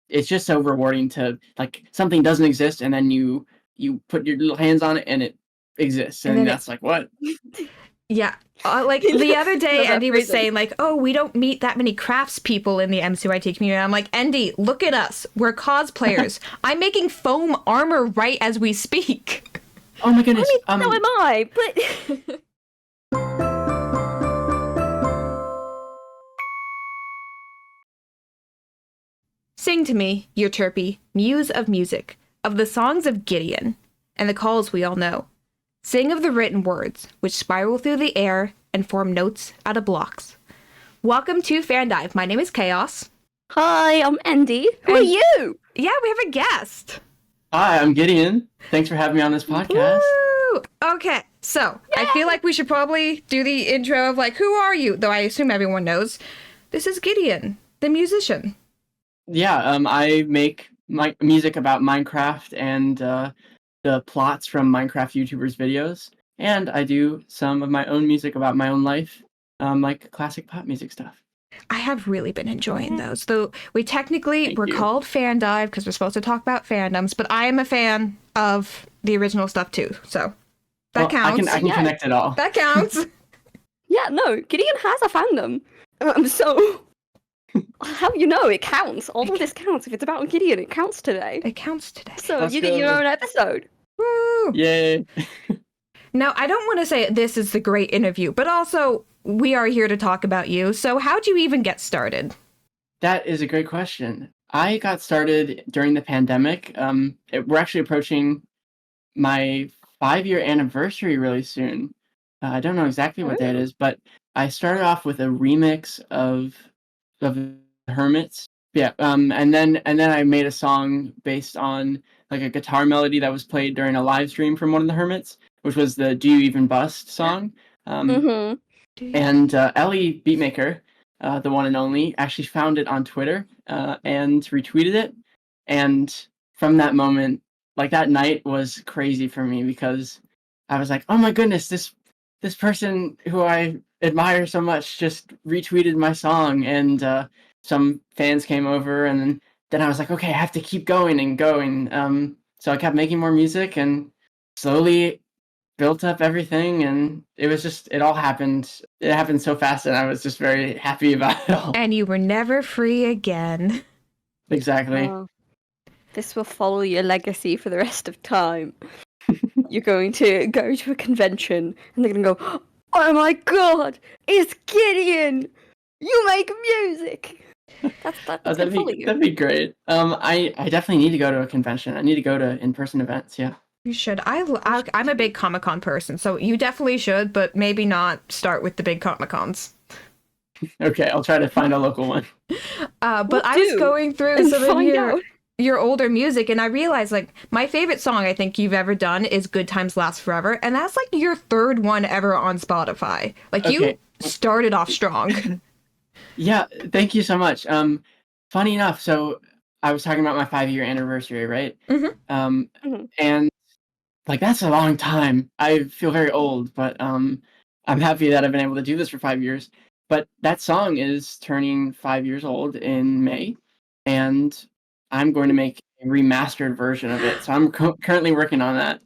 it's just so rewarding to like something doesn't exist and then you put your little hands on it and it exists, and that's like what. Yeah. Like the other day, Endy was saying like, oh, we don't meet that many crafts people in the MCYT community. I'm like, Endy, look at us. We're cosplayers. I'm making foam armor right as we speak. Oh my goodness. I mean, so am I, but... Sing to me, Euterpe, muse of music, of the songs of Gideon, and the calls we all know. Sing of the written words, which spiral through the air and form notes out of blocks. Welcome to FanDive. My name is Chaos. Hi, I'm Endy. Who are you? Yeah, we have a guest. Hi, I'm Gideon. Thanks for having me on this podcast. Woo! Okay, so I feel like we should probably do the intro of like, who are you? Though I assume everyone knows. This is Gideon, the musician. Yeah, I make music about Minecraft and the plots from Minecraft YouTubers' videos, and I do some of my own music about my own life, like classic pop music stuff. I have really been enjoying those, though we're called FanDive because we're supposed to talk about fandoms, but I am a fan of the original stuff too, so that counts. I can connect it all. That counts. Yeah, no, Gideon has a fandom. So, how you know it counts? All of this counts. If it's about Gideon, it counts today. It counts today. So you get your own episode. Woo! Yay! Now, I don't want to say this is the great interview, but also we are here to talk about you. So how'd you even get started? That is a great question. I got started during the pandemic. We're actually approaching my 5-year anniversary really soon. I don't know exactly what day it is, but I started off with a remix of Hermits. Yeah, and then I made a song based on like a guitar melody that was played during a live stream from one of the Hermits, which was the "Do You Even Bust" song. And Ellie Beatmaker, the one and only, actually found it on Twitter and retweeted it. And from that moment, like that night was crazy for me because I was like, oh my goodness, this person who I admire so much just retweeted my song, and some fans came over, and then I was like, okay, I have to keep going and going. So I kept making more music and slowly built up everything, and it all happened. It happened so fast, and I was just very happy about it all. And you were never free again. Exactly. This will follow your legacy for the rest of time. You're going to go to a convention, and they're going to go, oh my god, it's Gideon! You make music! That'd be great. I definitely need to go to a convention. I need to go to in-person events, yeah. You should. I'm a big Comic-Con person, so you definitely should, but maybe not start with the big Comic-Cons. Okay, I'll try to find a local one. But I was going through some of your older music, and I realized, like, my favorite song I think you've ever done is Good Times Last Forever, and that's, like, your third one ever on Spotify. Like, you started off strong. Yeah, thank you so much. Funny enough, so I was talking about my 5-year anniversary, right? And like that's a long time. I feel very old, but I'm happy that I've been able to do this for 5 years. But that song is turning 5 years old in May, and I'm going to make a remastered version of it. So I'm currently working on that,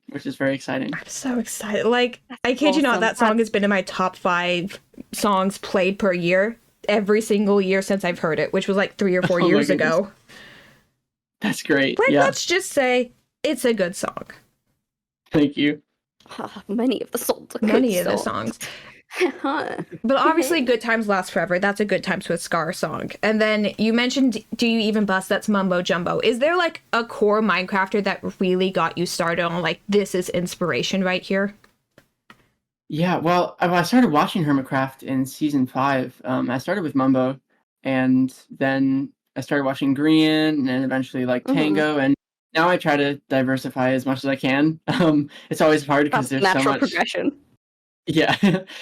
which is very exciting. I'm so excited. Like, I kid you not, that song has been in my top 5 songs played per year every single year since I've heard it, which was like 3 or 4 years ago. That's great. Like, let's just say it's a good song. Thank you. Many of the songs are Many of the songs. But obviously Good Times Last Forever, that's a Good Times with Scar song. And then you mentioned Do You Even Bust, that's Mumbo Jumbo. Is there like a core Minecrafter that really got you started on like, this is inspiration right here? Yeah, well, I started watching Hermitcraft in season 5. I started with Mumbo, and then I started watching Gideon, and eventually like Tango, and now I try to diversify as much as I can. It's always hard because there's natural so much progression. Yeah,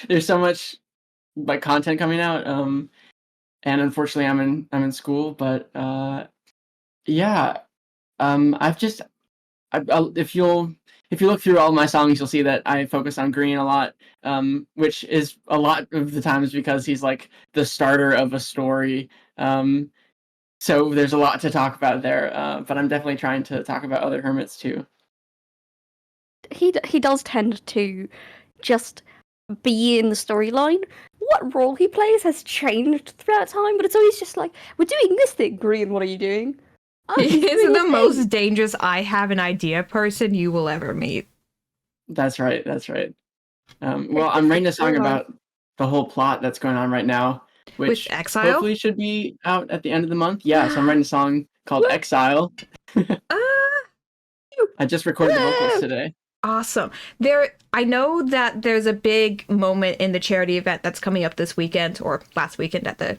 there's so much like content coming out, and unfortunately I'm in school, but yeah, if you look through all my songs, you'll see that I focus on Gideon a lot, which is a lot of the times because he's like the starter of a story. So there's a lot to talk about there, but I'm definitely trying to talk about other hermits too. He does tend to just be in the storyline. What role he plays has changed throughout time, but it's always just like, we're doing this thing, Green, what are you doing? Oh, He he's is doing the a most thing. dangerous I have an idea person you will ever meet. That's right. That's right. Well, I'm writing a song about the whole plot that's going on right now, With which Exile? hopefully should be out at the end of the month. Yeah, so I'm writing a song called Exile. I just recorded the vocals today. Awesome. I know that there's a big moment in the charity event that's coming up this weekend, or last weekend at the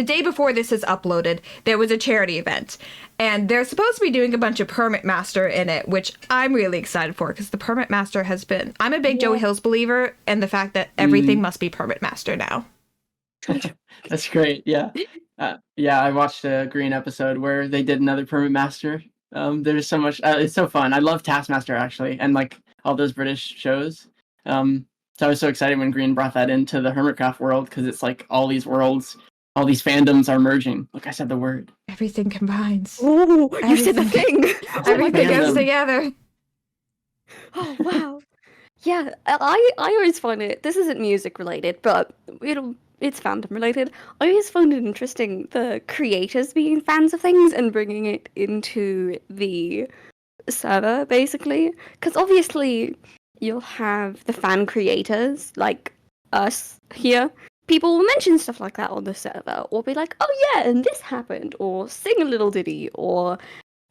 day before this is uploaded, there was a charity event. And they're supposed to be doing a bunch of Permit Master in it, which I'm really excited for, because the Permit Master has been... I'm a big Joey Hills believer, and the fact that everything must be Permit Master now. That's great, yeah. Yeah, I watched a Green episode where they did another Permit Master. There's so much... it's so fun. I love Taskmaster, actually, and like all those British shows. So I was so excited when Green brought that into the Hermitcraft world, because it's like all these worlds... All these fandoms are merging. Look, I said the word. Everything combines. Oh, you said the thing. Everything goes together. Oh wow. Yeah, I always find it. This isn't music related, but it's fandom related. I always find it interesting the creators being fans of things and bringing it into the server, basically. Because obviously, you'll have the fan creators like us here. People will mention stuff like that on the server, or be like, "Oh yeah, and this happened," or sing a little ditty, or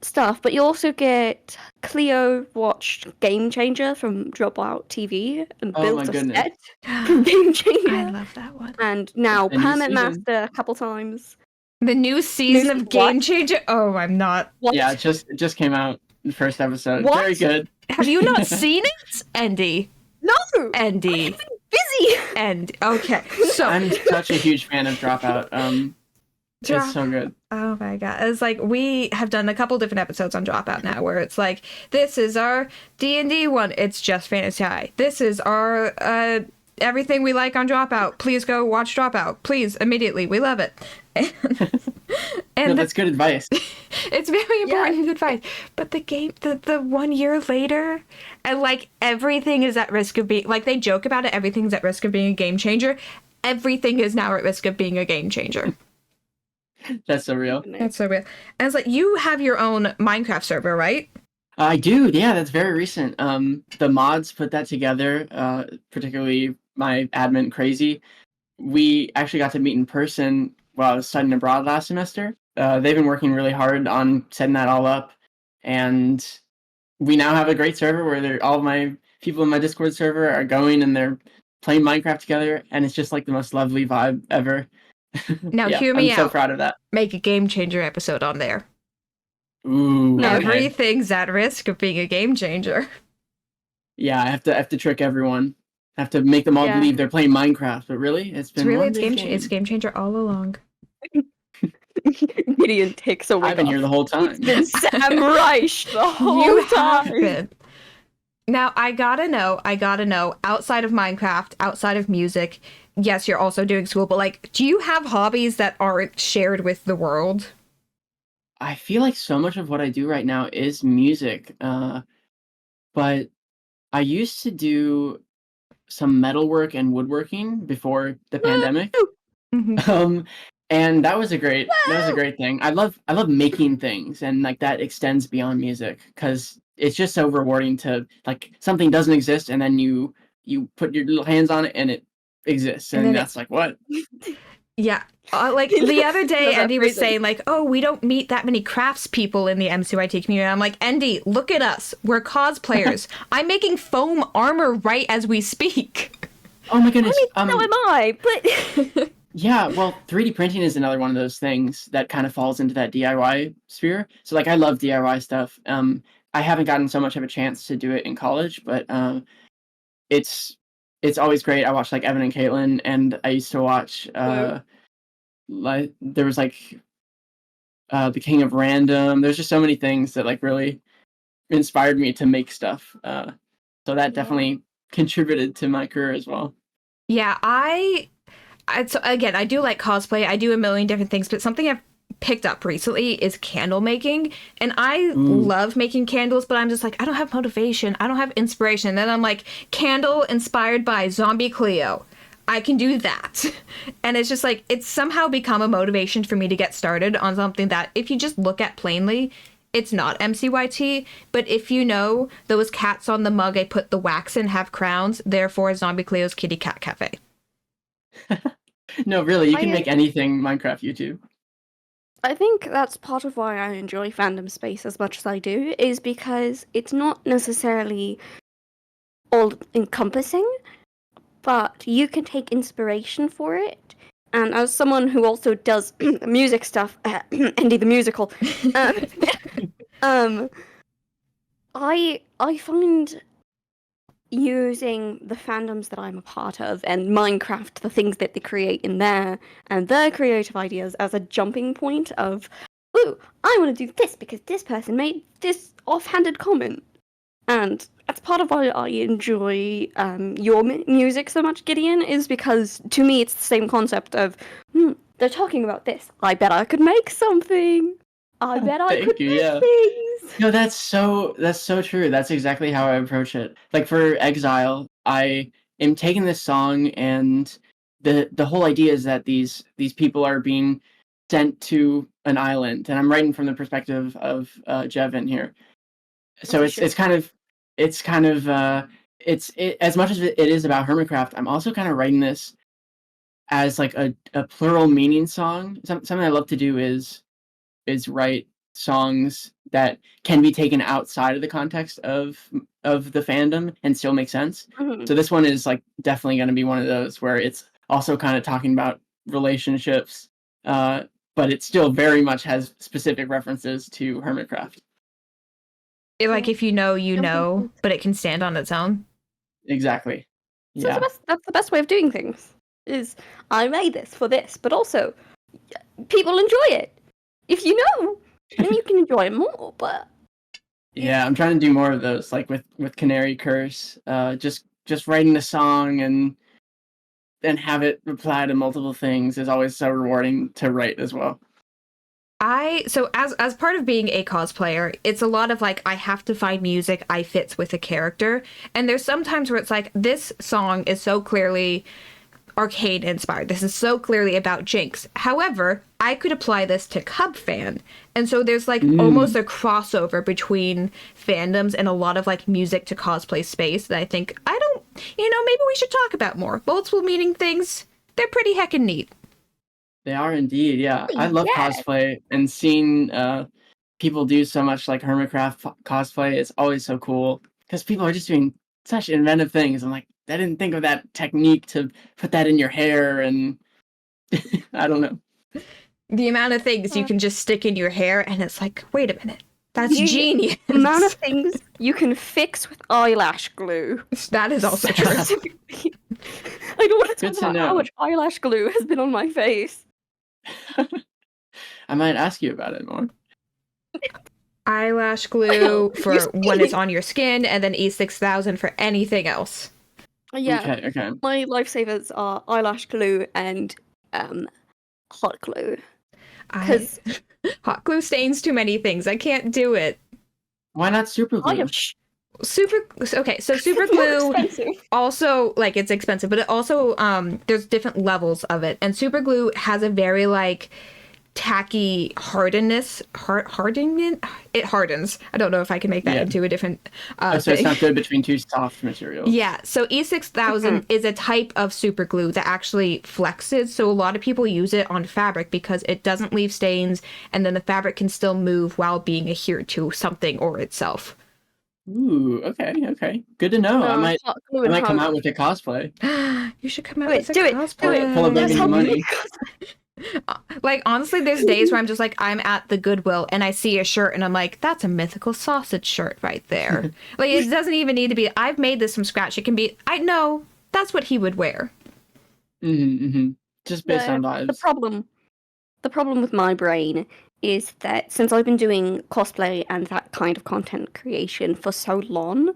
stuff. But you also get Cleo watched Game Changer from Dropout TV and built a set from Game Changer. I love that one. And now Permit Master a couple times. The new season of Game Changer. Oh, I'm not. What? Yeah, it just came out. The first episode. What? Very good. Have you not seen it, Endy? No. Endy. I've been busy. And okay, so I'm such a huge fan of Dropout. It's so good. Oh my god. It's like we have done a couple different episodes on Dropout now where it's like, this is our D&D one. It's just Fantasy High. This is our everything we like on Dropout. Please go watch Dropout. Please, immediately. We love it. And No, that's good advice. It's very important advice. But the game, the 1 year later, and like everything is at risk of being, like they joke about it, everything's at risk of being a game changer. Everything is now at risk of being a game changer. That's so real. That's so real. And it's like, you have your own Minecraft server, right? I do, yeah, that's very recent. The mods put that together, particularly my admin Crazy. We actually got to meet in person while I was studying abroad last semester. They've been working really hard on setting that all up, and we now have a great server where all of my people in my Discord server are going and they're playing Minecraft together, and it's just like the most lovely vibe ever. Now hear me I'm out. so proud of that. Make a game changer episode on there. Ooh, okay. Everything's at risk of being a game changer. Yeah, I have to trick everyone. I have to make them all believe they're playing Minecraft, but really, it's game changer all along. Gideon takes a week I've been here the whole time. It's been Sam Reich the whole time. Now, I gotta know, outside of Minecraft, outside of music, yes, you're also doing school, but like, do you have hobbies that aren't shared with the world? I feel like so much of what I do right now is music, but I used to do some metalwork and woodworking before the pandemic. And that was a great thing. I love making things, and like that extends beyond music because it's just so rewarding to like something doesn't exist and then you put your little hands on it and it exists, and that's like what? Yeah. Like the other day, Endy was saying like, oh, we don't meet that many crafts people in the MCYT community. I'm like, Endy, look at us. We're cosplayers. I'm making foam armor right as we speak. Oh my goodness. I mean, so am I, but... Yeah, well, 3D printing is another one of those things that kind of falls into that DIY sphere. So like I love DIY stuff. I haven't gotten so much of a chance to do it in college, but it's always great. I watch like Evan and Caitlin, and I used to watch like there was like the King of Random. There's just so many things that like really inspired me to make stuff. So that definitely contributed to my career as well. Yeah, so again, I do like cosplay. I do a million different things, but something I've picked up recently is candle making. And I love making candles, but I'm just like, I don't have motivation. I don't have inspiration. And then I'm like, candle inspired by Zombie Cleo. I can do that. And it's just like, it's somehow become a motivation for me to get started on something that if you just look at plainly, it's not MCYT. But if you know those cats on the mug I put the wax in have crowns, therefore Zombie Cleo's Kitty Cat Cafe. No, really, you can make anything Minecraft YouTube. I think that's part of why I enjoy fandom space as much as I do, is because it's not necessarily all encompassing, but you can take inspiration for it. And as someone who also does music stuff, Endy the musical, I find using the fandoms that I'm a part of and Minecraft, the things that they create in there, and their creative ideas as a jumping point of, ooh, I want to do this because this person made this offhanded comment. And that's part of why I enjoy your music so much, Gideon, is because to me it's the same concept of, they're talking about this. I bet I could make something. I bet I could make things. No, that's so true. That's exactly how I approach it. Like for Exile, I am taking this song, and the whole idea is that these people are being sent to an island, and I'm writing from the perspective of Jevin here. So it's as much as it is about Hermitcraft, I'm also kind of writing this as like a plural meaning song. Something I love to do is write songs that can be taken outside of the context of the fandom and still make sense. Mm-hmm. So this one is like definitely going to be one of those where it's also kind of talking about relationships, but it still very much has specific references to Hermitcraft. Like if you know, you know, but it can stand on its own. Exactly. So Yeah. that's the best way of doing things. Is I made this for this, but also people enjoy it. If you know, then you can enjoy it more. But yeah, I'm trying to do more of those, like with Canary Curse. Just writing a song and then have it reply to multiple things is always so rewarding to write as well. So as part of being a cosplayer, it's a lot of like, I have to find music I fits with a character. And there's some times where it's like, this song is so clearly arcade inspired. This is so clearly about Jinx. However, I could apply this to Cub Fan. And so there's like almost a crossover between fandoms and a lot of like music to cosplay space that I think maybe we should talk about more. Multiple meaning things, they're pretty heckin' neat. They are indeed, yeah. I love cosplay, and seeing people do so much like Hermitcraft cosplay is always so cool, because people are just doing such inventive things. I'm like, I didn't think of that technique to put that in your hair, and I don't know. The amount of things you can just stick in your hair, and it's like, wait a minute, that's genius. The amount of things you can fix with eyelash glue. That is also true. I don't want to talk about how much eyelash glue has been on my face. I might ask you about it more. Eyelash glue for when it's on your skin, and then E6000 for anything else. Yeah. Okay. My lifesavers are eyelash glue and hot glue. Because hot glue stains too many things. I can't do it. Why not super glue? Super glue also, like, it's expensive, but it also there's different levels of it, and super glue has a very like tacky hardenness. It hardens. I don't know if I can make that into a different so thing. It's not good between two soft materials. Yeah, so E6000 is a type of super glue that actually flexes, so a lot of people use it on fabric because it doesn't leave stains, and then the fabric can still move while being adhered to something or itself. Ooh, okay. Good to know. I might come out with a cosplay. You should come out with a cosplay. Do it. Pull a bag of money. Like, honestly, there's days where I'm just like, I'm at the Goodwill and I see a shirt and I'm like, that's a mythical sausage shirt right there. Like, it doesn't even need to be, I've made this from scratch. It can be, I know, that's what he would wear. Just based on vibes. The problem with my brain is that since I've been doing cosplay and that kind of content creation for so long,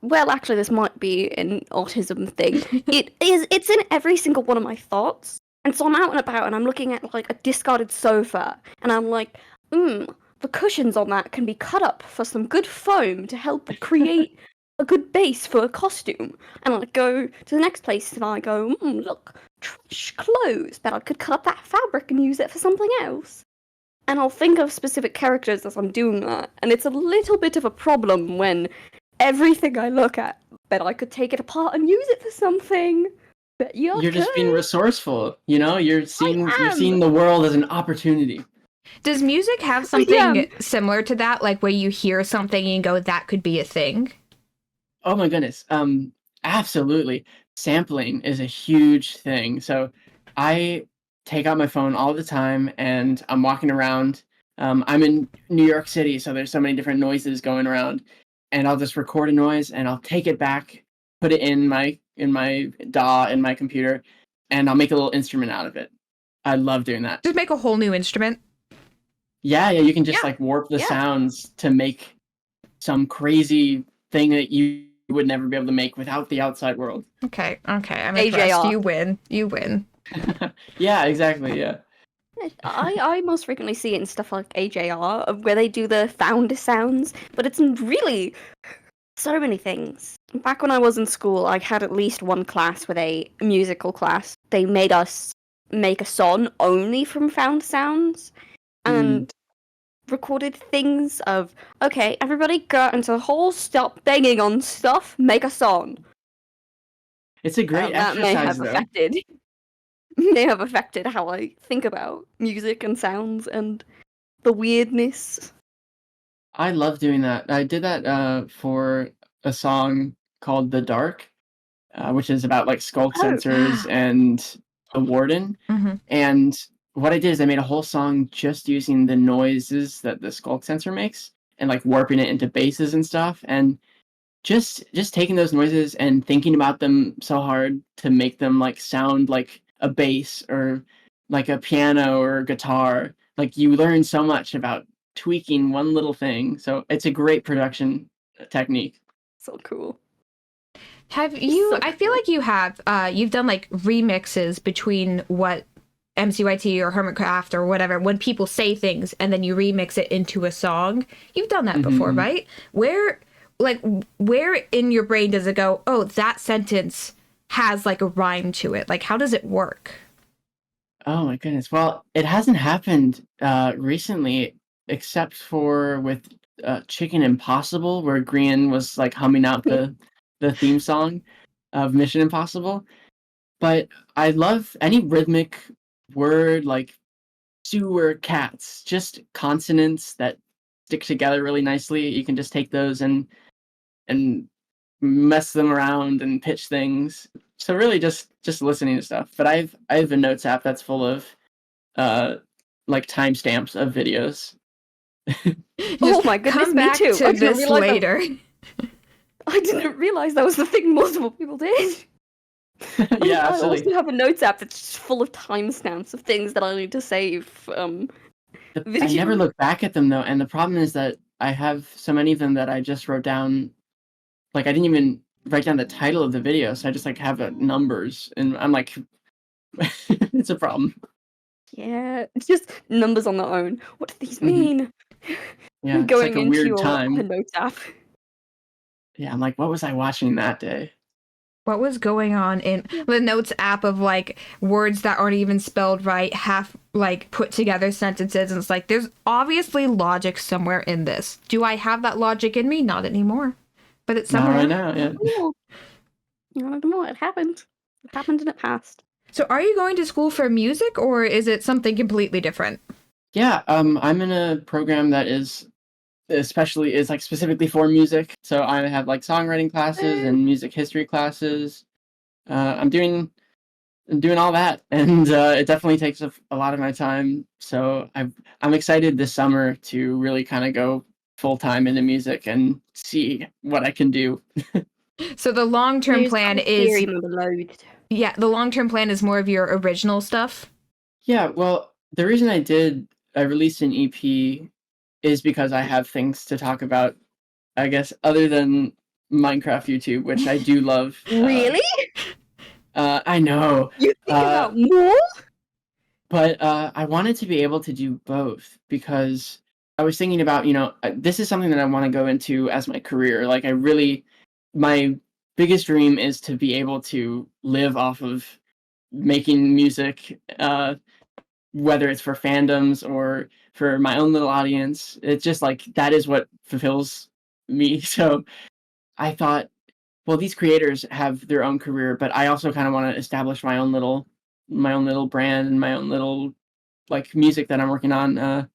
this might be an autism thing. It's in every single one of my thoughts, And so I'm out and about and I'm looking at like a discarded sofa and I'm like, the cushions on that can be cut up for some good foam to help create a good base for a costume. And I go to the next place and I go, look, trash clothes, but I could cut up that fabric and use it for something else. And I'll think of specific characters as I'm doing that. And it's a little bit of a problem when everything I look at, but I could take it apart and use it for something. But you're just being resourceful, you know? You're seeing the world as an opportunity. Does music have something similar to that? Like where you hear something and you go, that could be a thing? Oh my goodness. Absolutely. Sampling is a huge thing. So I take out my phone all the time and I'm walking around. I'm in New York City, so there's so many different noises going around. And I'll just record a noise and I'll take it back, put it in my DAW in my computer, and I'll make a little instrument out of it. I love doing that. Just make a whole new instrument. Yeah, you can just like warp the sounds to make some crazy thing that you would never be able to make without the outside world. Okay. I'm impressed. You win. Yeah, exactly, yeah. I most frequently see it in stuff like AJR, where they do the founder sounds, but it's really so many things. Back when I was in school, I had at least one class with a musical class. They made us make a song only from found sounds, and recorded things of, okay, everybody go into the hall, stop banging on stuff, make a song. It's a great exercise, may have affected how I think about music and sounds and the weirdness. I love doing that. I did that for a song called The Dark, which is about like skulk sensors and the warden. And what I did is I made a whole song just using the noises that the skulk sensor makes and like warping it into basses and stuff. And just taking those noises and thinking about them so hard to make them like sound like a bass or like a piano or a guitar. Like you learn so much about tweaking one little thing. So it's a great production technique. So cool. Have you, I feel like you have, you've done like remixes between what MCYT or Hermitcraft or whatever, when people say things and then you remix it into a song. You've done that before, right? Where in your brain does it go, oh, that sentence has like a rhyme to it? Like, how does it work? Oh my goodness. Well, it hasn't happened recently, except for with Chicken Impossible, where Grian was like humming out the theme song of Mission Impossible. But I love any rhythmic word like sewer cats, just consonants that stick together really nicely. You can just take those and mess them around and pitch things. So really just listening to stuff. But I have a notes app that's full of like timestamps of videos. Oh my goodness, come back me too. To this later. I didn't realize that was the thing multiple people did. Yeah, I also have a notes app that's just full of timestamps of things that I need to save. I never look back at them though, and the problem is that I have so many of them that I just wrote down. Like I didn't even write down the title of the video, so I just like have numbers, and I'm like, it's a problem. Yeah, it's just numbers on their own. What do these mean? Yeah, going it's like a into weird your time. notes app. Yeah, I'm like, what was I watching that day? What was going on in the notes app of like words that aren't even spelled right, half like put together sentences, and it's like there's obviously logic somewhere in this. Do I have that logic in me? Not anymore. But it's somewhere. Not right now, yeah. I don't know. It happened. It happened and it passed. So are you going to school for music or is it something completely different? Yeah, I'm in a program that is like specifically for music. So I have like songwriting classes and music history classes. I'm doing all that, and it definitely takes a lot of my time. So I'm excited this summer to really kind of go full time into music and see what I can do. So the long-term plan is the long-term plan is more of your original stuff. Yeah, well, the reason I released an EP is because I have things to talk about, I guess, other than Minecraft YouTube, which I do love. Really? I know. You think about more? But I wanted to be able to do both because I was thinking about, this is something that I want to go into as my career. Like, my biggest dream is to be able to live off of making music, whether it's for fandoms or for my own little audience. It's just like that is what fulfills me. So I thought, well, these creators have their own career, but I also kind of want to establish my own little brand and my own little like music that I'm working on.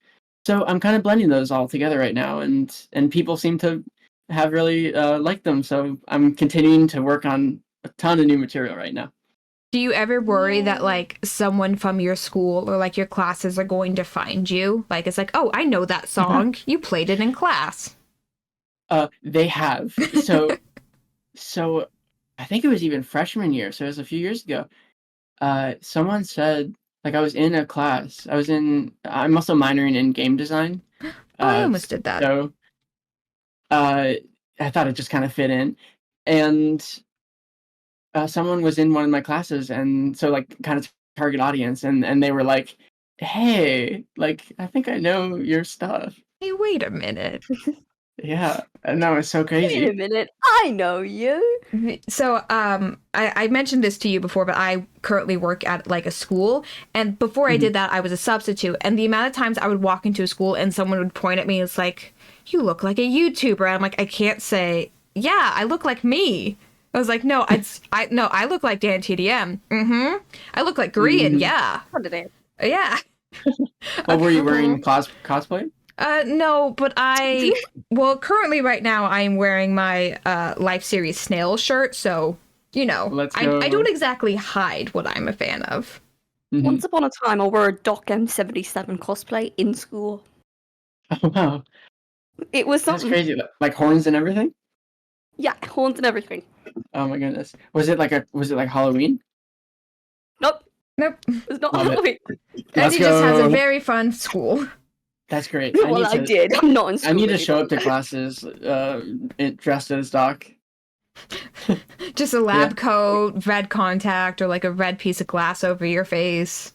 So I'm kind of blending those all together right now, and people seem to have really liked them. So I'm continuing to work on a ton of new material right now. Do you ever worry that like someone from your school or like your classes are going to find you? Like it's like, oh, I know that song. You played it in class. They have. So I think it was even freshman year. So it was a few years ago. Someone said, like, I was in a class. I'm also minoring in game design. I almost did that. So I thought it just kind of fit in. And someone was in one of my classes, and so like kind of target audience, and they were like, "Hey, like I think I know your stuff." Hey, wait a minute. Yeah, and that was so crazy. Wait a minute, I know you. So, I mentioned this to you before, but I currently work at like a school, and before I did that, I was a substitute, and the amount of times I would walk into a school and someone would point at me, it's like, "You look like a YouTuber." And I'm like, I can't say, "Yeah, I look like me." I was like, no, I look like Dan TDM. I look like Green. Yeah. What did it? Yeah. What were you wearing? Cosplay? No, but well, currently right now I'm wearing my Life Series Snail shirt, so, Let's go. I don't exactly hide what I'm a fan of. Once upon a time, I wore a Doc M77 cosplay in school. Oh, wow. It was That's something. crazy. Like horns and everything? Yeah, horns and everything. Oh my goodness. Was it like Halloween? Nope, Nope. it was not Love it. Halloween. Let's Eddie just has a go. very fun school. That's great. Well, I did. I'm not in school I need to anymore. show up to classes dressed as Doc. Just a lab coat, red contact, or like a red piece of glass over your face.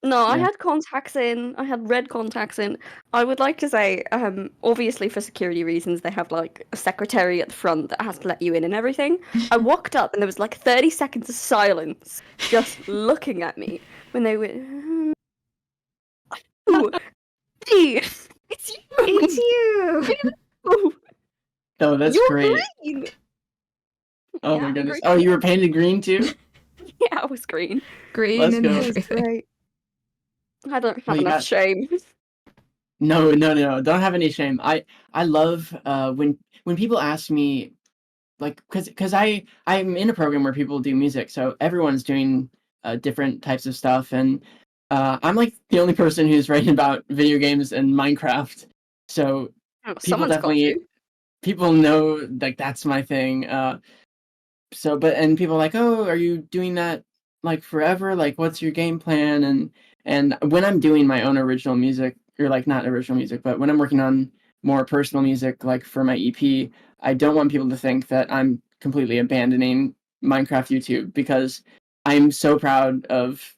No, I Yeah. had contacts in. I had red contacts in. I would like to say, obviously for security reasons, they have like a secretary at the front that has to let you in and everything. I walked up and there was like 30 seconds of silence, just looking at me when they went. "Oh, Steve, it's you. It's you. Oh, Oh, that's you're great. green." Oh Yeah, my goodness. green. Oh, you were painted green too? Yeah, I was green. Green Let's and go. It was everything. great. I don't have Well, you enough got- shame. No. Don't have any shame. I love when people ask me, like, because I'm in a program where people do music, so everyone's doing different types of stuff, and I'm like the only person who's writing about video games and Minecraft. So Oh, people someone's got definitely to. people know like that's my thing. And people are like, oh, are you doing that like forever? Like, what's your game plan? And when I'm doing my own original music, or like not original music, but when I'm working on more personal music, like for my EP, I don't want people to think that I'm completely abandoning Minecraft YouTube, because I'm so proud of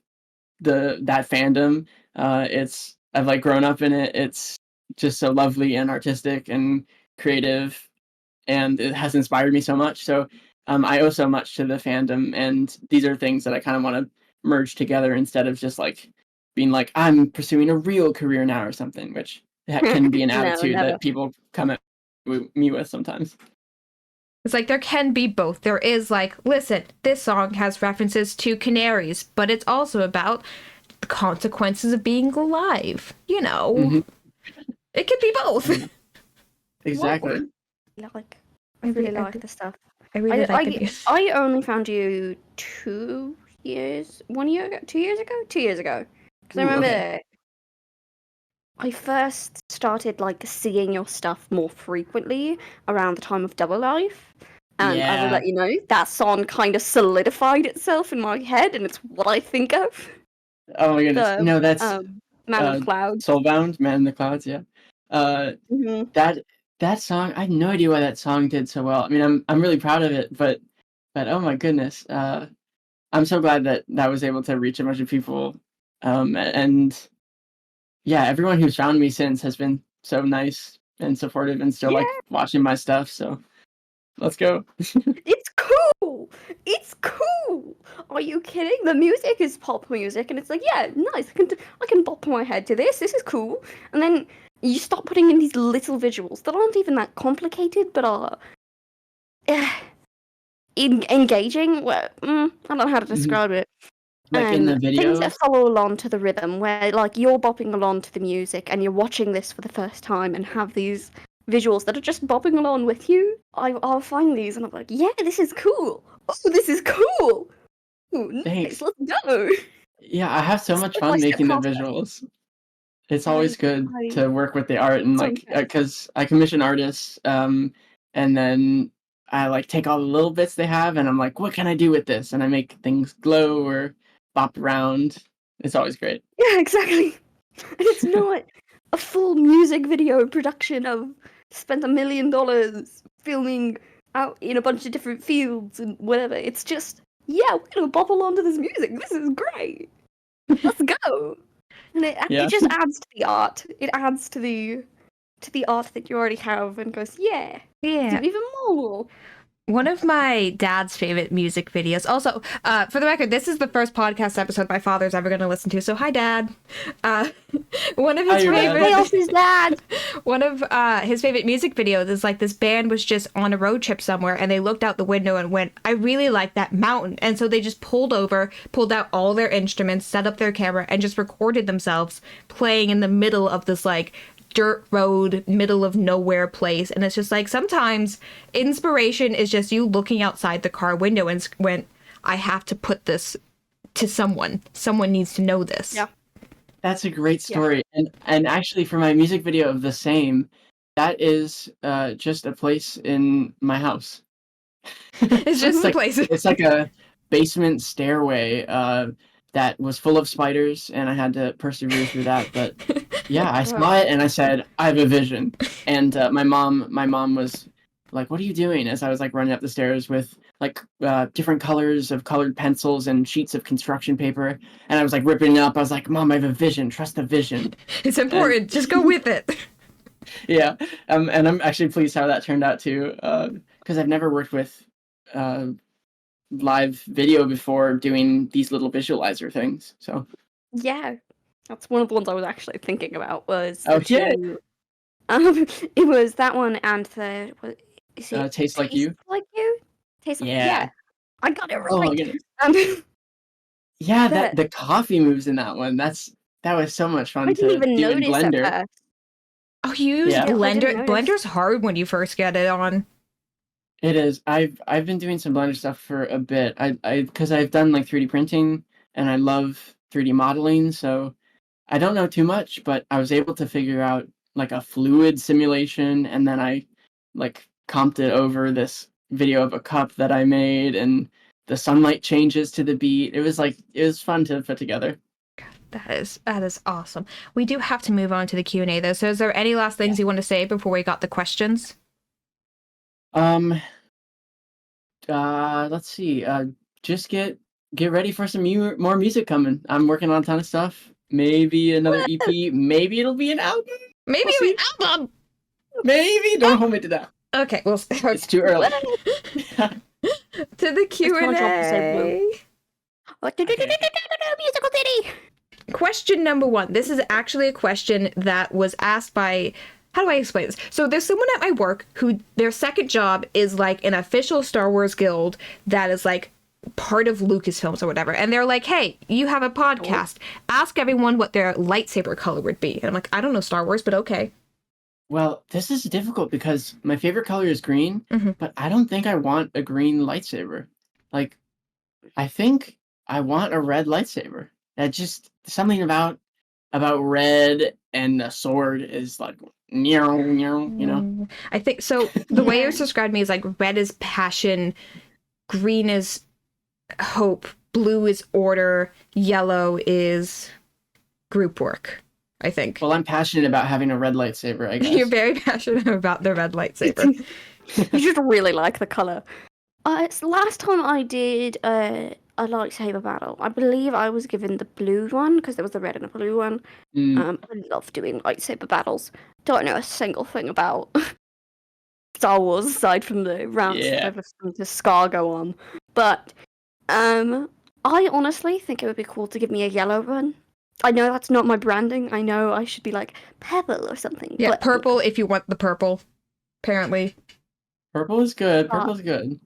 that fandom. I've like grown up in it. It's just so lovely and artistic and creative, and it has inspired me so much. So I owe so much to the fandom, and these are things that I kind of want to merge together instead of just like being like I'm pursuing a real career now or something, which that can be an No, attitude never. that people come at me with sometimes. It's like there can be both. There is like, listen, this song has references to canaries, but it's also about the consequences of being alive. Mhm. It can be both. Exactly. Like, I really like the stuff. I really like the music. I only found you 1 year ago, 2 years ago? 2 years ago. Because I Ooh, remember okay. I first started like seeing your stuff more frequently around the time of Double Life. And I will Yeah. let you know, that song kind of solidified itself in my head, and it's what I think of. Oh my goodness. The No, that's Man of Clouds. Soulbound, Man in the Clouds. Yeah. Mhm. That song, I have no idea why that song did so well. I mean, I'm really proud of it, but oh my goodness, I'm so glad that was able to reach a bunch of people And yeah, everyone who's found me since has been so nice and supportive and still like watching my stuff. So let's go. It's cool. It's cool. Are you kidding? The music is pop music, and it's like, yeah, nice. I can bop my head to this. This is cool. And then you start putting in these little visuals that aren't even that complicated, but are engaging. Well, I don't know how to describe it. Like in the Things that videos. follow along to the rhythm, where like you're bopping along to the music, and you're watching this for the first time, and have these visuals that are just bopping along with you. I'll find these, and I'm like, yeah, this is cool. Oh, this is cool. Ooh, nice. Thanks. Let's go. Yeah, I have so It's much like fun my making the stepfather. visuals. It's always good I to work with the art and like okay. because I commission artists, and then I like take all the little bits they have, and I'm like, what can I do with this? And I make things glow or bop around. It's always great. Yeah, exactly. And it's not a full music video production of spent $1 million filming out in a bunch of different fields and whatever. It's just, yeah, we're gonna bop along to this music. This is great. Let's go. And Yeah. it just adds to the art. It adds to the art that you already have, and goes, yeah, do even more. One of my dad's favorite music videos. Also, for the record, this is the first podcast episode my father's ever going to listen to. So, hi, Dad. One of his Hi, Dad. What else is that? one of his favorite music videos is like this band was just on a road trip somewhere, and they looked out the window and went, "I really like that mountain." And so they just pulled out all their instruments, set up their camera, and just recorded themselves playing in the middle of this like dirt road, middle of nowhere place. And it's just like sometimes inspiration is just you looking outside the car window and went, I have to put this to someone. Someone needs to know this. Yeah. That's a great story. And actually for my music video of the same, that is just a place in my house. It's just a place. It's like a basement stairway that was full of spiders, and I had to persevere through that. But yeah, I saw it and I said, I have a vision. And my mom was like, what are you doing? As I was like running up the stairs with like different colors of colored pencils and sheets of construction paper. And I was like ripping it up. I was like, Mom, I have a vision. Trust the vision. It's important. Just go with it. Yeah. And I'm actually pleased how that turned out too. Because I've never worked with live video before doing these little visualizer things. So Yeah, that's one of the ones I was actually thinking about. Was yeah. It was that one and the is it Taste Like You. Like You? Taste Like Yeah. I got it right. Oh my goodness. Yeah, the coffee moves in that one. That was so much fun I didn't to even do in notice Blender. at first. Oh, you use Yeah. Blender? Blender's hard when you first get it on. It is. I've been doing some Blender stuff for a bit. Because I've done like 3D printing and I love 3D modeling, so I don't know too much, but I was able to figure out like a fluid simulation, and then I like comped it over this video of a cup that I made, and the sunlight changes to the beat. It was fun to put together. That is awesome. We do have to move on to the Q&A though. So is there any last things you want to say before we got the questions? Let's see. Just get ready for some more music coming. I'm working on a ton of stuff. Maybe another EP. Maybe it'll be an album. Maybe We'll an album. Maybe. Don't hold me to that. Okay, well, It's too early. To the Q&A. Musical City. Question number 1. This is actually a question that was asked by, how do I explain this? So there's someone at my work who their second job is like an official Star Wars guild that is like part of Lucasfilms or whatever. And they're like, hey, you have a podcast. Ask everyone what their lightsaber color would be. And I'm like, I don't know Star Wars, but okay. Well, this is difficult because my favorite color is green, Mhm. but I don't think I want a green lightsaber. Like, I think I want a red lightsaber. That just something about red and a sword is like, you know. I think so. The way it was described to me is like red is passion, green is hope, blue is order, yellow is group work, I think. Well, I'm passionate about having a red lightsaber, I guess. You're very passionate about the red lightsaber. You just really like the color. Last time I did a lightsaber battle. I believe I was given the blue one because there was a red and a blue one. I love doing lightsaber battles. Don't know a single thing about Star Wars aside from the rants that I've listened to Scar go on. But I honestly think it would be cool to give me a yellow one. I know that's not my branding. I know I should be like purple or something. Yeah, but, purple if you want the purple. Apparently. Purple is good. Purple's good.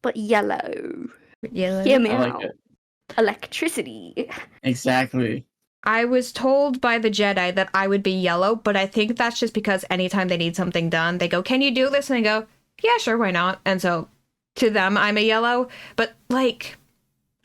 But yellow. Yellow. Hear me I like out. it. Electricity. Exactly. I was told by the Jedi that I would be yellow, but I think that's just because anytime they need something done, they go, "Can you do this?" And I go, "Yeah, sure, why not?" And so to them, I'm a yellow. But like,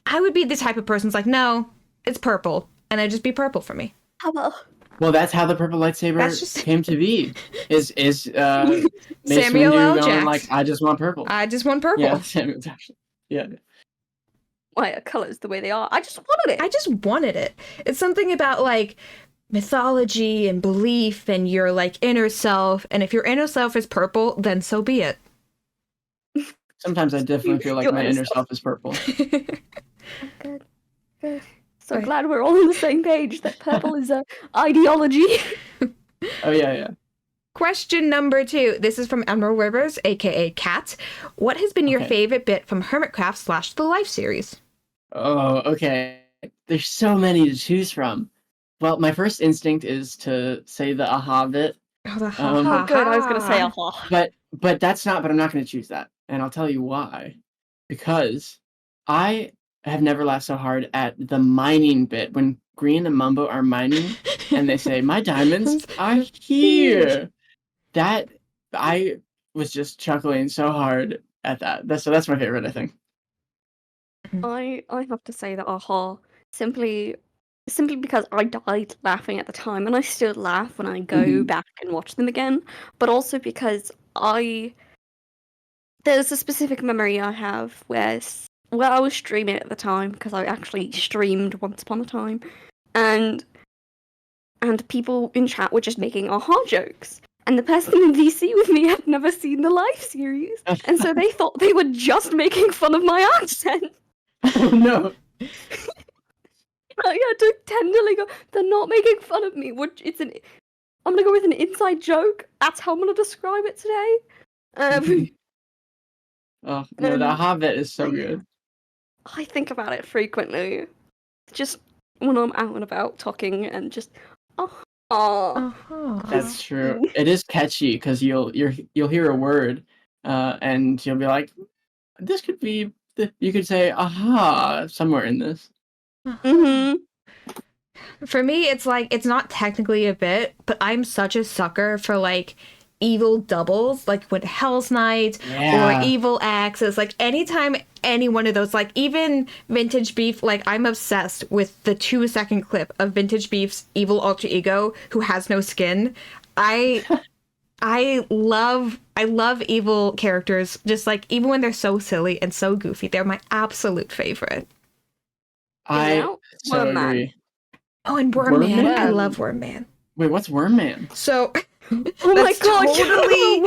I would be the type of person who's like, "No, it's purple," and it'd just be purple for me. How about Well, that's how the purple lightsaber came to be. Is Mace Samuel Windu L. going Jackson. like, "I just want purple." I just want purple. Yeah, Samuel Jackson. Yeah. why are colours the way they are? I just wanted it. I just wanted it. It's something about like mythology and belief and your like inner self. And if your inner self is purple, then so be it. Sometimes I definitely feel like Your my inner inner self. self is purple. Good. Good. So Right. glad we're all on the same page that purple is a ideology. Oh yeah. Question number 2. This is from Emerald Rivers, aka Kat. What has been your Okay. favorite bit from Hermitcraft / the Life series? Oh, okay. There's so many to choose from. Well, my first instinct is to say the aha bit, Oh, the Oh, good. I was going to say ha. aha. but that's not. But I'm not going to choose that, and I'll tell you why. Because I have never laughed so hard at the mining bit when Green and Mumbo are mining, and they say, "My diamonds are here." That I was just chuckling so hard at that. That's my favorite, I think. I have to say that aha simply because I died laughing at the time and I still laugh when I go back and watch them again, but also because there's a specific memory I have where I was streaming at the time because I actually streamed once upon a time, and people in chat were just making aha jokes. And the person in VC with me had never seen the Life series, and so they thought they were just making fun of my accent. Oh no. I had to tenderly go, they're not making fun of me. I'm gonna go with an inside joke. That's how I'm gonna describe it today. Oh no, the Hobbit is so good. I think about it frequently. Just when I'm out and about talking and just That's true. It is catchy because you'll hear a word, and you'll be like, "This could be." You could say "aha" somewhere in this. Mm-hmm. For me, it's like, it's not technically a bit, but I'm such a sucker for like evil doubles, like with Hell's Knight or Evil Axes. Like anytime any one of those, like even Vintage Beef, like I'm obsessed with the 2-second clip of Vintage Beef's evil alter ego who has no skin. I love evil characters, just like even when they're so silly and so goofy, they're my absolute favorite. I so agree. Oh, and Worm Man. I love Worm Man. Wait, what's Worm Man? So, oh my god, totally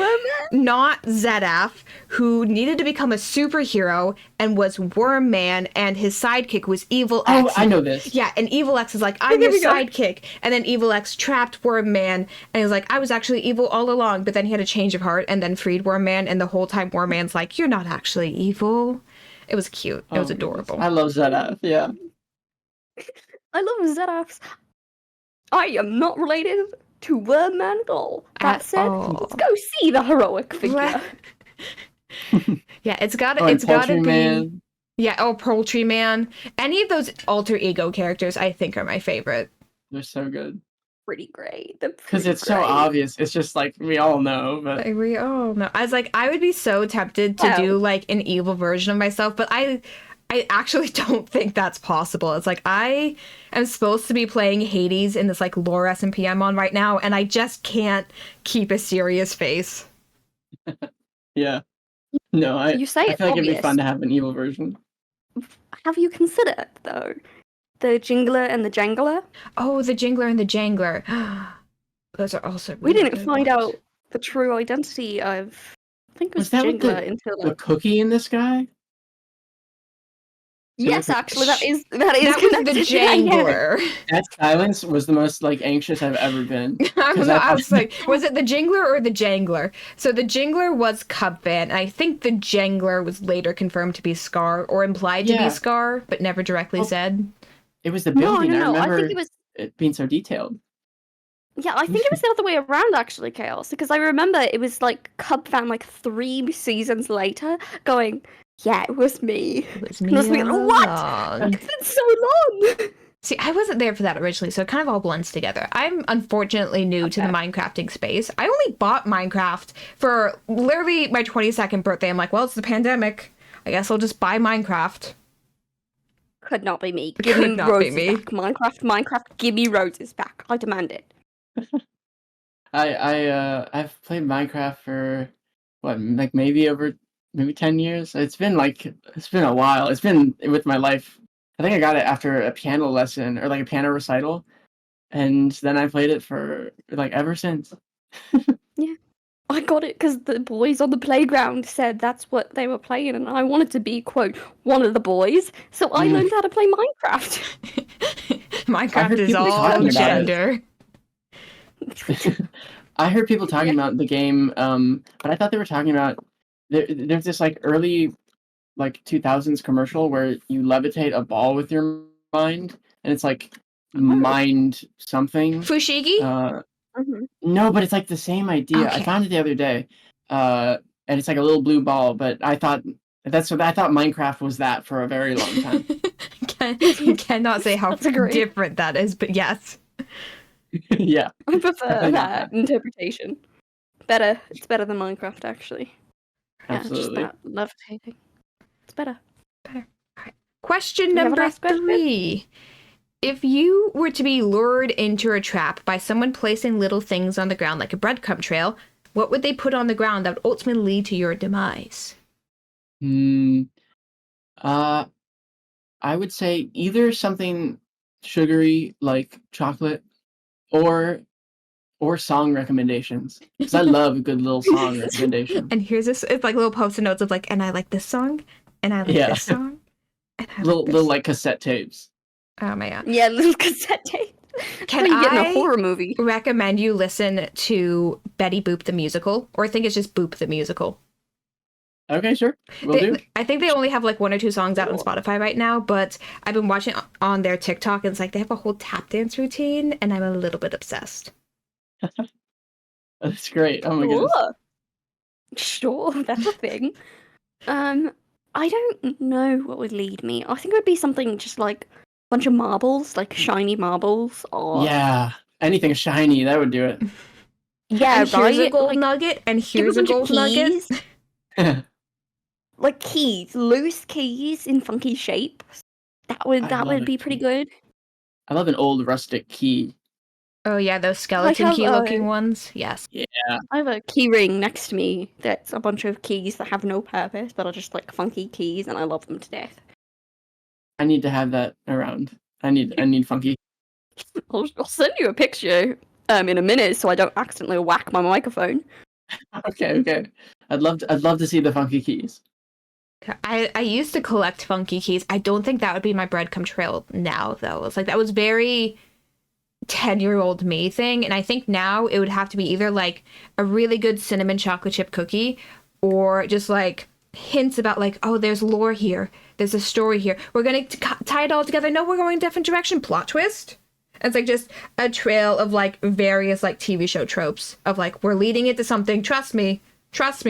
not Zedaf, who needed to become a superhero and was Worm Man, and his sidekick was Evil X. Oh, I know this. Yeah, and Evil X is like, I'm your sidekick. And then Evil X trapped Worm Man, and he's like, I was actually evil all along, but then he had a change of heart and then freed Worm Man, and the whole time Worm Man's like, you're not actually evil. It was cute. It was adorable. I love Zedaf, yeah. I love Zedaf's. I am not related to Worm Man at all. That said, let's go see the heroic figure. Yeah, it's gotta be. Man. Yeah, Poultry Man. Any of those alter ego characters, I think, are my favorite. They're so good. Pretty great. Because it's so obvious. It's just like we all know. But we all know. I was like, I would be so tempted to do like an evil version of myself, but I actually don't think that's possible. It's like I am supposed to be playing Hades in this like lore SMP I'm on right now, and I just can't keep a serious face. Yeah. No, I you say I feel like it'd be fun to have an evil version. Have you considered, though, the Jingler and the Jangler? Oh, the Jingler and the Jangler. Those are also really we didn't find out the true identity of, I think it was that Jingler the until the cookie in this guy? Yes, actually, that is That was the connected. Yeah, yeah. jangler. That silence was the most like anxious I've ever been. I don't 'Cause know. I I thought- was like, was it the jingler or the jangler? So the jingler was Cub Fan. And I think the jangler was later confirmed to be Scar or implied to be Yeah. Scar, but never directly Oh. said. It was the No, building. I I remember think it was. it being so detailed. Yeah, I think it was the other way around actually, Chaos, because I remember it was like Cub Fan like 3 seasons later going, yeah, it was me. It was And I was me like, all what? along. It's been so long. See, I wasn't there for that originally, so it kind of all blends together. I'm unfortunately new to the Minecrafting space. I only bought Minecraft for literally my 22nd birthday. I'm like, well, it's the pandemic. I guess I'll just buy Minecraft. Could not be me. Could Give me not be roses me. back. Minecraft, give me roses back. I demand it. I've played Minecraft for what, like maybe 10 years. It's been a while. It's been with my life. I think I got it after a piano lesson or like a piano recital, and then I played it for like ever since. I got it because the boys on the playground said that's what they were playing, and I wanted to be, quote, one of the boys, so I learned how to play Minecraft. Minecraft heard is people all talking about it. gender. I heard people talking about the game, but I thought they were talking about there's this like early like 2000s commercial where you levitate a ball with your mind, and it's like mind something. Fushigi? Mhm. No, but it's like the same idea. I Okay. found it the other day, and it's like a little blue ball. But I thought Minecraft was that for a very long time. You cannot say how That's great. different that is, but yes. Yeah, I prefer Definitely not that interpretation. Better. It's better than Minecraft, actually. absolutely. Yeah, just that levitating. It's better. Question Do we have a number last question? 3. If you were to be lured into a trap by someone placing little things on the ground like a breadcrumb trail, what would they put on the ground that would ultimately lead to your demise? I would say either something sugary like chocolate, or song recommendations, because I love a good little song recommendation. And here's this, it's like little post-it notes of like, and I like this song, and I like Yeah. this song, and I like Little this. like cassette tapes. Oh my god. Yeah, little cassette tape. Can you get in I a horror movie? recommend you listen to Betty Boop the Musical? Or I think it's just Boop the Musical. Okay, sure, will do. I think they only have like 1 or 2 songs out on Cool. Spotify right now, but I've been watching on their TikTok, and it's like they have a whole tap dance routine, and I'm a little bit obsessed. That's great. Oh my goodness. Sure, that's a thing. I don't know what would lead me. I think it would be something just like a bunch of marbles, like shiny marbles, or Yeah, anything shiny that would do it. yeah, And here's a right. gold Like, nugget, and give here's a bunch of gold nugget. keys, like keys, loose keys in funky shapes. That I would love a be pretty key. good. I love an old rustic key. Oh yeah, those skeleton have, key looking ones. Yes. I have a key ring next to me that's a bunch of keys that have no purpose, but are just like funky keys, and I love them to death. I need to have that around. I need funky. I'll send you a picture in a minute so I don't accidentally whack my microphone. Okay. I'd love to see the funky keys. I used to collect funky keys. I don't think that would be my breadcrumb trail now, though. It's like that was very 10-year-old me thing, and I think now it would have to be either like a really good cinnamon chocolate chip cookie, or just like hints about like, oh, there's lore here, there's a story here, we're gonna tie it all together, no, we're going a different direction, plot twist. It's like just a trail of like various like TV show tropes of like, we're leading it to something, trust me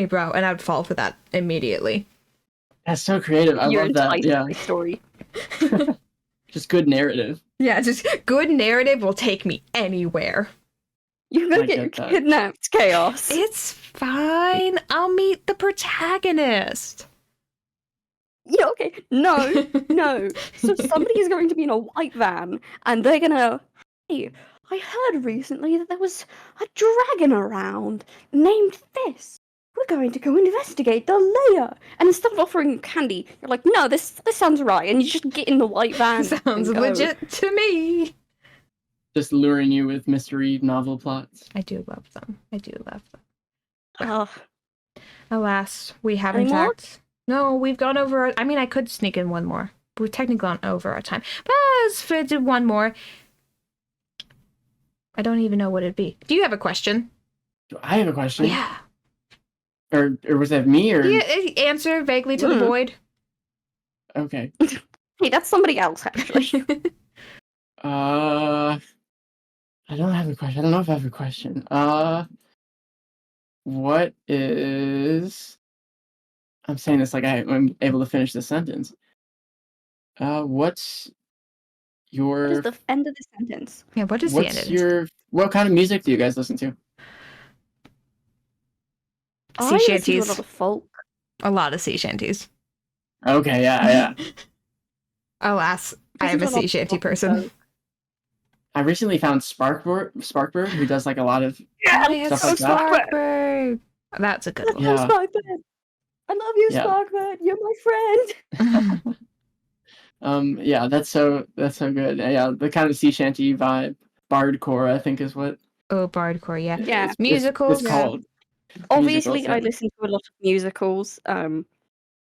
bro, and I would fall for that immediately. That's so creative. I You're love that. enticed Yeah, by story. just good narrative. Yeah, just good narrative will take me anywhere. You're gonna I get get that. kidnapped, Chaos. It's fine, I'll meet the protagonist. Yeah, okay. No, no. So somebody is going to be in a white van, and they're gonna. Hey, I heard recently that there was a dragon around named this. We're going to go investigate the lair. And instead of offering candy, you're like, no, this sounds right, and you just get in the white van. Sounds and go. legit to me. Just luring you with mystery novel plots. I do love them. Ugh. Alas, we have in Any more? fact. No, we've gone over. I mean, I could sneak in one more. we're technically gone over our time. But let's do one more. I don't even know what it'd be. Do you have a question? Do I have a question? Yeah. Or was that me or? Yeah, answer vaguely to the void. Okay. Hey, that's somebody else, actually. I don't have a question. I don't know if I have a question. What is... I'm saying this like I'm able to finish the sentence. What's your... What is the end of the sentence? Yeah, what is the end of this? What kind of music do you guys listen to? Sea I listen to shanties. a lot of folk. A lot of sea shanties. Okay, yeah. Alas, I am a sea shanty person. I recently found Sparkbird, who does like a lot of Yeah, stuff like that. Sparkbird. That's a good one. Yeah. Sparkbird. I love you, Yeah. Sparkbird. You're my friend. Yeah, that's so good. Yeah, the kind of sea shanty vibe, bardcore, I think is what. Oh, bardcore, yeah. Yeah. Musicals. It's called. Obviously, Musicals, I listen to a lot of musicals.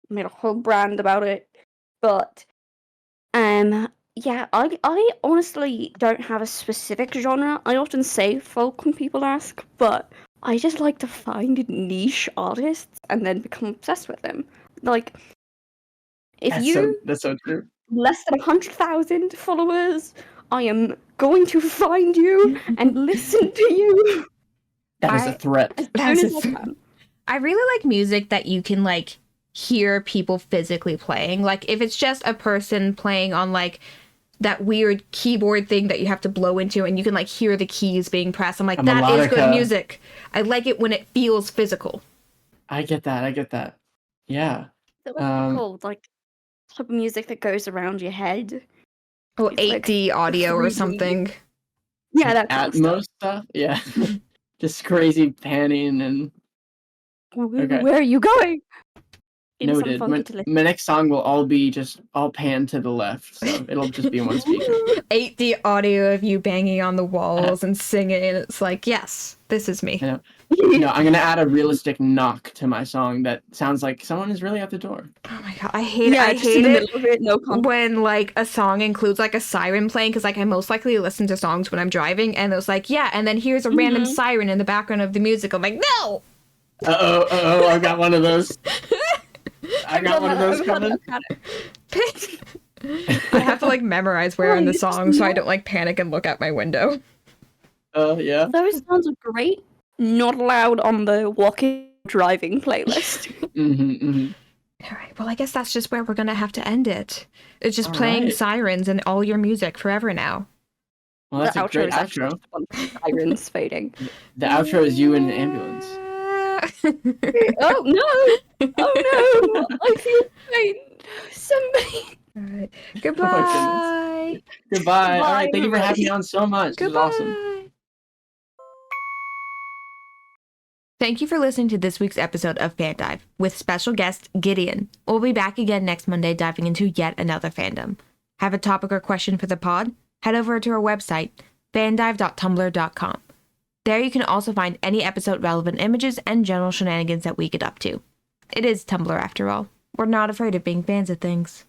Made a whole brand about it, but yeah, I honestly don't have a specific genre. I often say folk when people ask, but I just like to find niche artists and then become obsessed with them. Like, if That's so true. less than 100,000 followers, I am going to find you and listen to you. That is a threat. As soon as I can. I really like music that you can like hear people physically playing. Like if it's just a person playing on like that weird keyboard thing that you have to blow into and you can like hear the keys being pressed. I'm like, that is good music. I like it when it feels physical. I get that. Yeah. What's it called? Like type of music that goes around your head. Oh, It's 8D like audio or 3D. something. Yeah, that kind of Atmos stuff. stuff. Yeah. Just crazy panning and... Okay. Where are you going? Noted. My next song will all pan to the left, so it'll just be one speaker. 8D audio of you banging on the walls and singing. It's like, yes, this is me. I know. No, I'm gonna add a realistic knock to my song that sounds like someone is really at the door. Oh my god, I hate it. No when like a song includes like a siren playing, because like I most likely listen to songs when I'm driving, and it was like, yeah, and then here's a random siren in the background of the music. I'm like, no. Uh-oh, I've got one of those. I got one of those coming. I have to like memorize where in the song so I don't like panic and look out my window. Yeah. Those sounds are great. Not allowed on the walking driving playlist. All right. Well, I guess that's just where we're gonna have to end it. It's just playing sirens and all your music forever now. Well, that's a great outro. Sirens fading. The outro is you in the ambulance. Oh no! Oh no! I feel pain. Somebody. All right. Goodbye. Goodbye. All right. Thank you for having me on so much. Goodbye. This was awesome. Thank you for listening to this week's episode of FanDive with special guest Gideon. We'll be back again next Monday diving into yet another fandom. Have a topic or question for the pod? Head over to our website, fandive.tumblr.com. There you can also find any episode relevant images and general shenanigans that we get up to. It is Tumblr after all. We're not afraid of being fans of things.